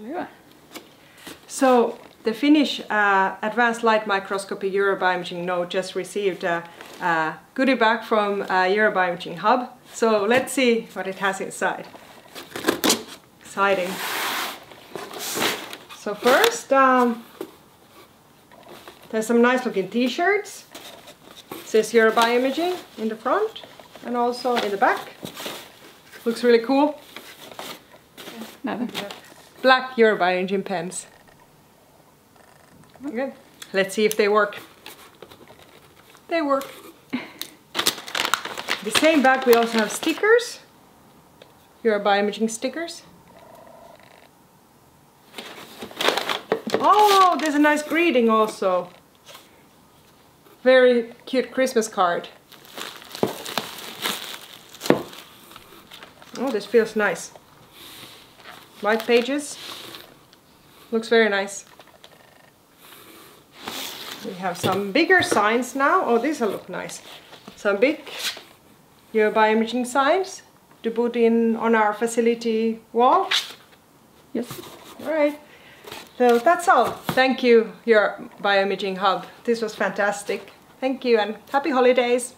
Hyvä. So the Finnish Advanced Light Microscopy Euro-BioImaging Node just received a goodie bag from Euro-BioImaging Hub. So let's see what it has inside. Exciting. So first, there's some nice looking t-shirts. It says Euro-BioImaging in the front and also in the back. Looks really cool. Black Euro-BioImaging pens. Okay. Let's see if they work. They work. The same bag we also have stickers. Euro-BioImaging stickers. Oh, there's a nice greeting also. Very cute Christmas card. Oh, this feels nice. White pages. Looks very nice. We have some bigger signs now. Oh, these look nice. Some big Euro-BioImaging signs to put in on our facility wall. Yes. All right. So that's all. Thank you, Euro-BioImaging Hub. This was fantastic. Thank you and happy holidays.